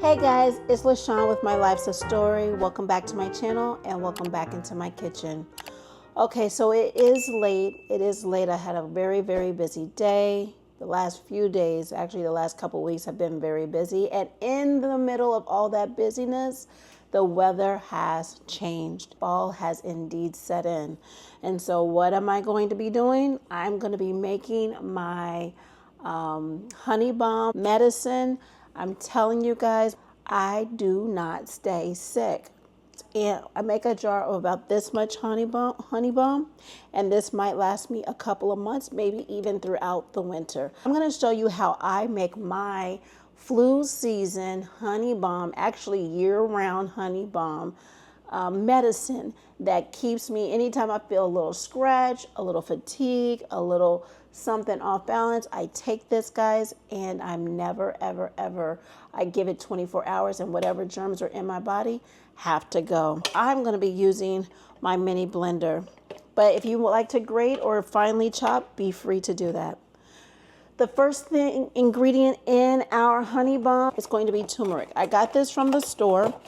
Hey guys, it's LaShawn with My Life's a Story. Welcome back to my channel and welcome back into my kitchen. Okay, so it is late. I had a very, very busy day. The last few days, actually the last couple weeks have been very busy. And in the middle of all that busyness, the weather has changed. Fall has indeed set in. And so what am I going to be doing? I'm going to be making my honey balm medicine. I'm telling you guys, I do not stay sick. And I make a jar of about this much honey balm, and this might last me a couple of months, maybe even throughout the winter. I'm going to show you how I make my flu season honey balm, actually year-round honey balm medicine that keeps me, anytime I feel a little scratch, a little fatigue, a little something off balance, I take this, guys, and I'm never, ever, ever, I give it 24 hours and whatever germs are in my body have to go. I'm going to be using my mini blender, but if you would like to grate or finely chop, be free to do that. The first ingredient in our honey balm is going to be turmeric. I got this from the store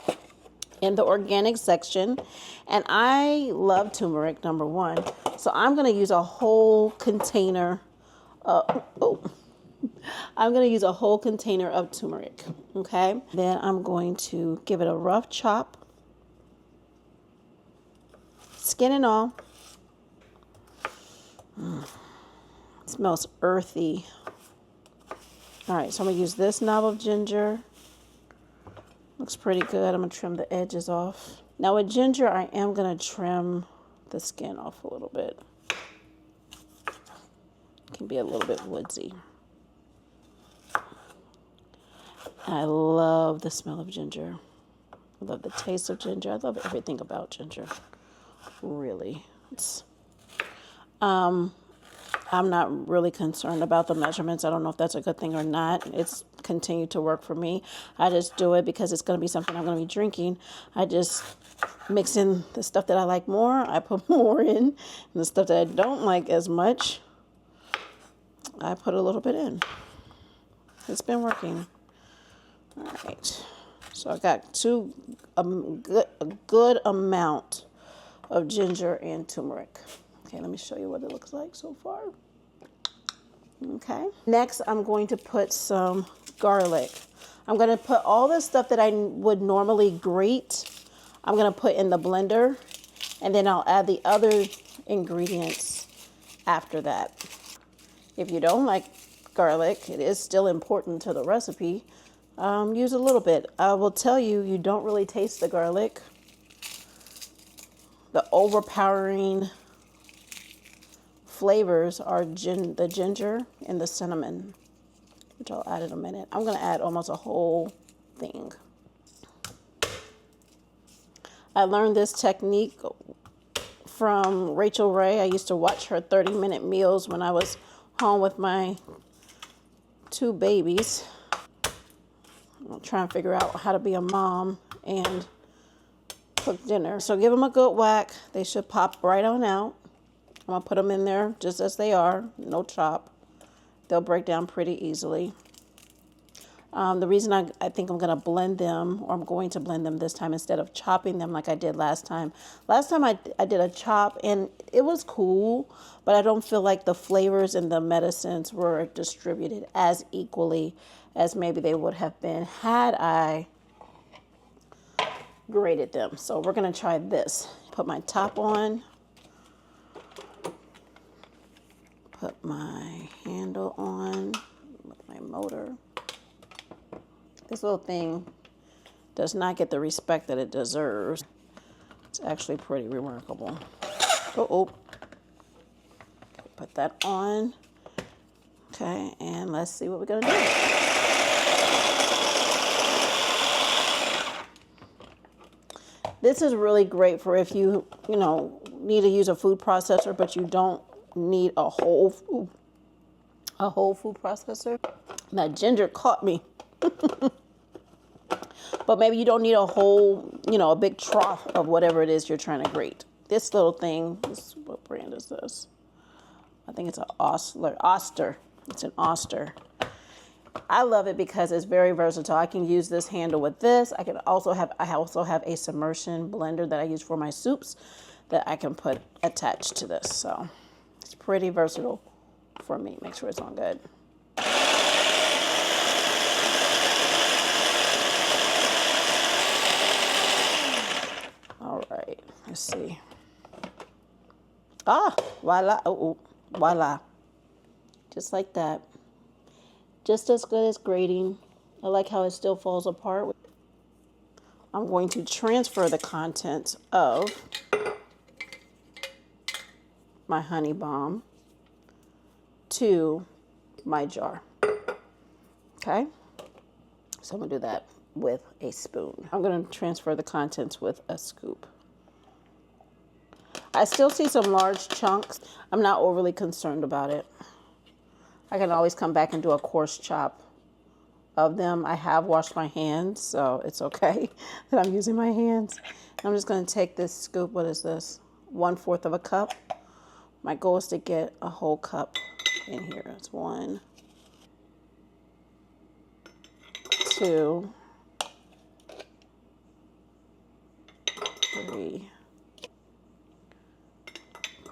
in the organic section, and I love turmeric, number one. So I'm going to use a whole container. I'm going to use a whole container of turmeric. Okay. Then I'm going to give it a rough chop, skin and all. It smells earthy. All right, so I'm going to use this knob of ginger. Looks pretty good. I'm going to trim the edges off. Now with ginger, I am going to trim the skin off a little bit. It can be a little bit woodsy. I love the smell of ginger. I love the taste of ginger. I love everything about ginger. Really. I'm not really concerned about the measurements. I don't know if that's a good thing or not. It's continued to work for me. I just do it because it's going to be something I'm going to be drinking. I just mix in the stuff that I like more. I put more in. And the stuff that I don't like as much, I put a little bit in. It's been working. All right. So I got a good amount of ginger and turmeric. Okay, let me show you what it looks like so far. Okay. Next, I'm going to put some garlic. I'm going to put all the stuff that I would normally grate. I'm going to put in the blender, and then I'll add the other ingredients after that. If you don't like garlic, it is still important to the recipe. Use a little bit. I will tell you, you don't really taste the garlic. The overpowering flavors are the ginger and the cinnamon, which I'll add in a minute. I'm going to add almost a whole thing. I learned this technique from Rachel Ray. I used to watch her 30-minute meals when I was home with my 2 babies. I'm trying to figure out how to be a mom and cook dinner. So give them a good whack. They should pop right on out. I'm going to put them in there just as they are, no chop. They'll break down pretty easily. The reason I think I'm going to blend them, or I'm going to blend them this time instead of chopping them like I did last time. Last time I did a chop and it was cool, but I don't feel like the flavors and the medicines were distributed as equally as maybe they would have been had I grated them. So we're going to try this. Put my top on. Put my handle on with my motor. This little thing does not get the respect that it deserves. It's actually pretty remarkable. Okay, put that on. Okay, and let's see what we're gonna do. This is really great for if you need to use a food processor, but you don't need a whole food processor. That ginger caught me. But maybe you don't need a whole, a big trough of whatever it is you're trying to grate. This little thing, what brand is this? I think it's an Oster. It's an Oster. I love it because it's very versatile. I can use this handle with this. I also have a submersion blender that I use for my soups that I can put attached to this. So it's pretty versatile for me. Make sure it's on good. All right, let's see. Ah, voila. Oh, voila. Just like that. Just as good as grating. I like how it still falls apart. I'm going to transfer the contents of my honey bomb to my jar. Okay? So I'm going to do that with a spoon. I'm going to transfer the contents with a scoop. I still see some large chunks. I'm not overly concerned about it. I can always come back and do a coarse chop of them. I have washed my hands, so it's okay that I'm using my hands. I'm just going to take this scoop. What is this? 1/4 of a cup. My goal is to get a whole cup in here. It's 1, 2, 3,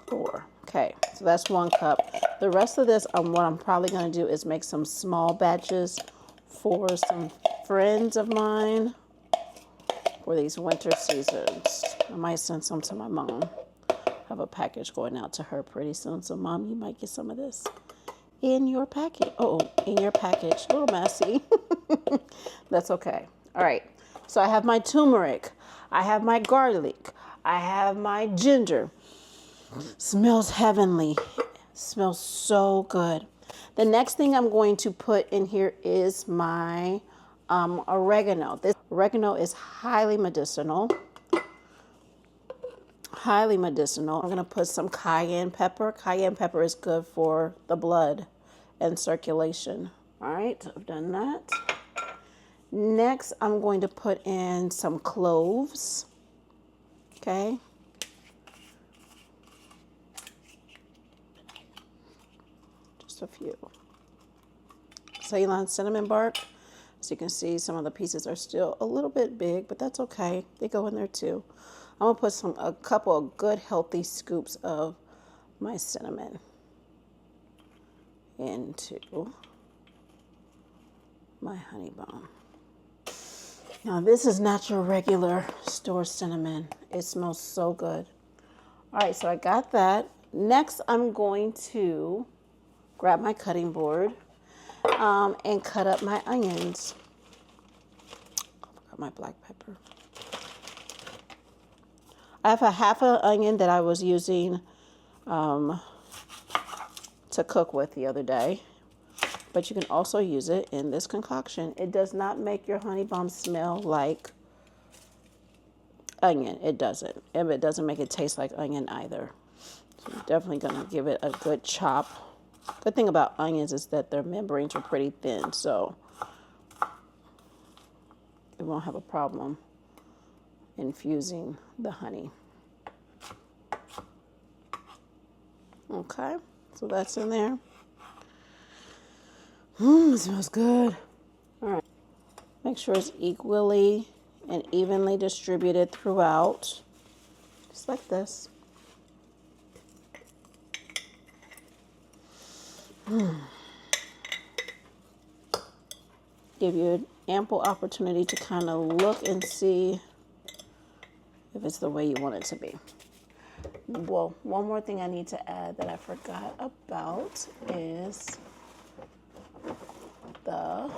4. Okay, so that's 1 cup. The rest of this, what I'm probably going to do is make some small batches for some friends of mine for these winter seasons. I might send some to my mom. I have a package going out to her pretty soon. So Mom, you might get some of this in your package. Oh, in your package. A little messy. That's okay. All right. So I have my turmeric. I have my garlic. I have my ginger. Smells heavenly. Smells so good. The next thing I'm going to put in here is my oregano. This oregano is highly medicinal. Highly medicinal. I'm going to put some cayenne pepper. Cayenne pepper is good for the blood and circulation. All right, I've done that. Next, I'm going to put in some cloves. Okay. Just a few. Ceylon cinnamon bark. As you can see, some of the pieces are still a little bit big, but that's okay. They go in there too. I'm gonna put a couple of good healthy scoops of my cinnamon into my honey bomb. Now this is natural regular store cinnamon. It smells so good. All right, so I got that. Next, I'm going to grab my cutting board and cut up my onions. I got my black pepper. I have a half an onion that I was using to cook with the other day, but you can also use it in this concoction. It does not make your honey bomb smell like onion. It doesn't. And it doesn't make it taste like onion either. So you're definitely going to give it a good chop. Good thing about onions is that their membranes are pretty thin, so it won't have a problem infusing the honey. Okay, so that's in there. It smells good. All right, make sure it's equally and evenly distributed throughout, just like this. Give you an ample opportunity to kind of look and see if it's the way you want it to be. Well, one more thing I need to add that I forgot about is the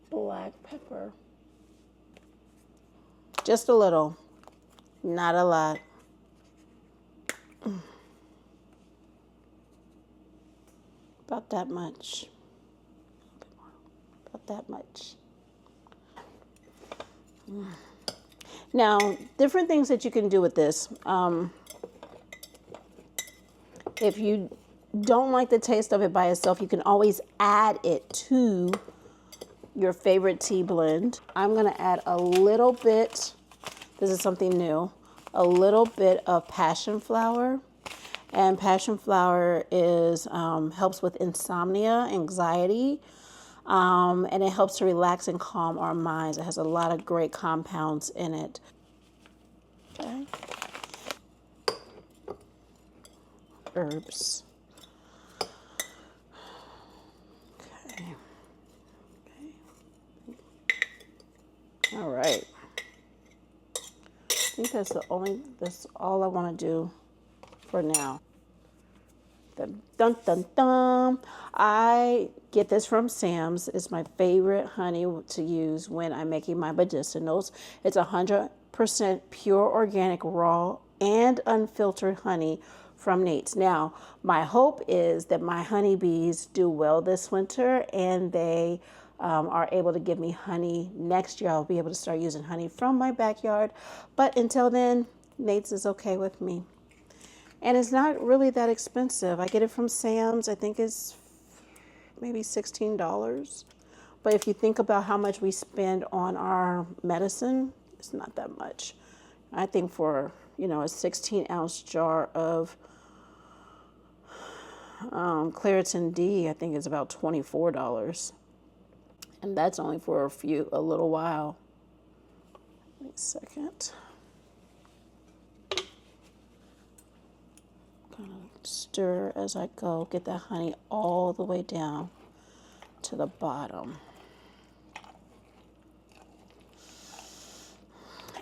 black pepper. Just a little, not a lot. About that much. About that much. Now, different things that you can do with this. If you don't like the taste of it by itself, you can always add it to your favorite tea blend. I'm going to add a little bit, this is something new, a little bit of passion flower. And passion flower is helps with insomnia, anxiety. And it helps to relax and calm our minds. It has a lot of great compounds in it. Okay. Herbs. Okay. All right. I think that's all I want to do for now. Dun, dun, dun, dun. I get this from Sam's. It's my favorite honey to use when I'm making my medicinals. It's 100% pure organic, raw, and unfiltered honey from Nate's. Now, my hope is that my honeybees do well this winter and they are able to give me honey next year. I'll be able to start using honey from my backyard. But until then, Nate's is okay with me. And it's not really that expensive. I get it from Sam's. I think it's maybe $16. But if you think about how much we spend on our medicine, it's not that much. I think for, a 16-ounce jar of Claritin D, I think it's about $24. And that's only for a little while. Wait a second. Stir as I go, get that honey all the way down to the bottom.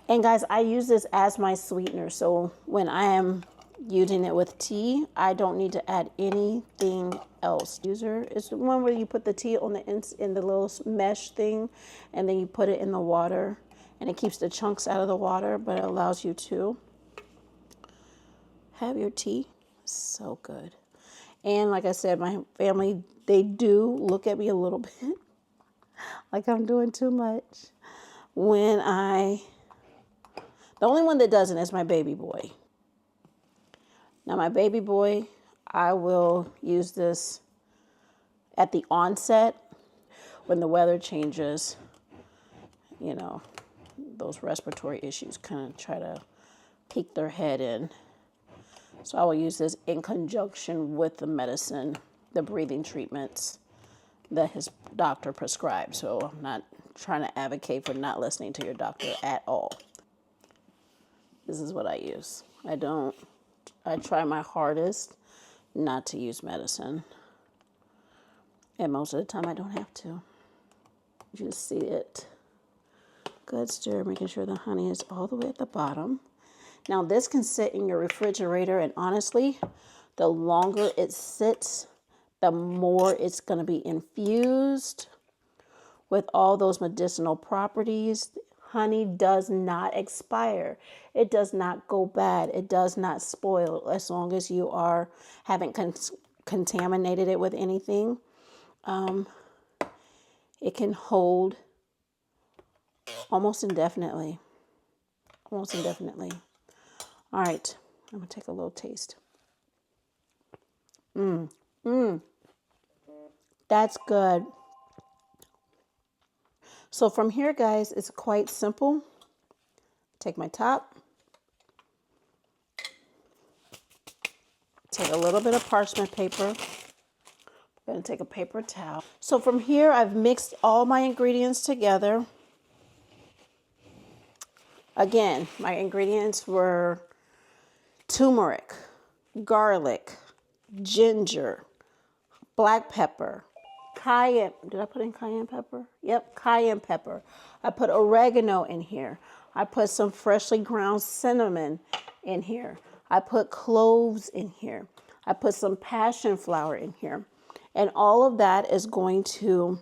And guys, I use this as my sweetener. So when I am using it with tea, I don't need to add anything else. User is the one where you put the tea on in the little mesh thing, and then you put it in the water, and it keeps the chunks out of the water, but it allows you to have your tea. So good. And like I said, my family, they do look at me a little bit like I'm doing too much the only one that doesn't is my baby boy. Now my baby boy, I will use this at the onset when the weather changes, those respiratory issues kind of try to peek their head in. So I will use this in conjunction with the medicine, the breathing treatments that his doctor prescribed. So I'm not trying to advocate for not listening to your doctor at all. This is what I use. I try my hardest not to use medicine. And most of the time I don't have to. You just see it. Good stir, making sure the honey is all the way at the bottom. Now this can sit in your refrigerator, and honestly, the longer it sits, the more it's going to be infused with all those medicinal properties. Honey does not expire. It does not go bad. It does not spoil as long as you haven't contaminated it with anything. It can hold almost indefinitely. Almost indefinitely. All right, I'm gonna take a little taste. That's good. So from here, guys, it's quite simple. Take my top. Take a little bit of parchment paper. I'm gonna take a paper towel. So from here, I've mixed all my ingredients together. Again, my ingredients were turmeric, garlic, ginger, black pepper, cayenne. Did I put in cayenne pepper? Yep, cayenne pepper. I put oregano in here. I put some freshly ground cinnamon in here. I put cloves in here. I put some passion flower in here. And all of that is going to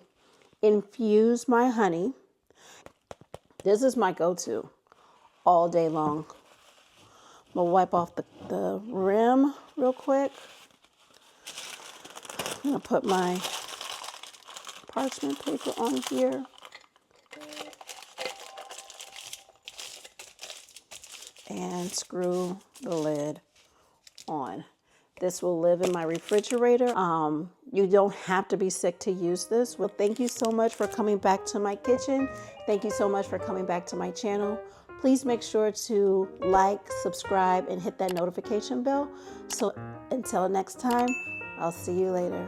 infuse my honey. This is my go-to all day long. I'm gonna wipe off the rim real quick. I'm gonna put my parchment paper on here. And screw the lid on. This will live in my refrigerator. You don't have to be sick to use this. Well, thank you so much for coming back to my kitchen. Thank you so much for coming back to my channel. Please make sure to like, subscribe, and hit that notification bell. So until next time, I'll see you later.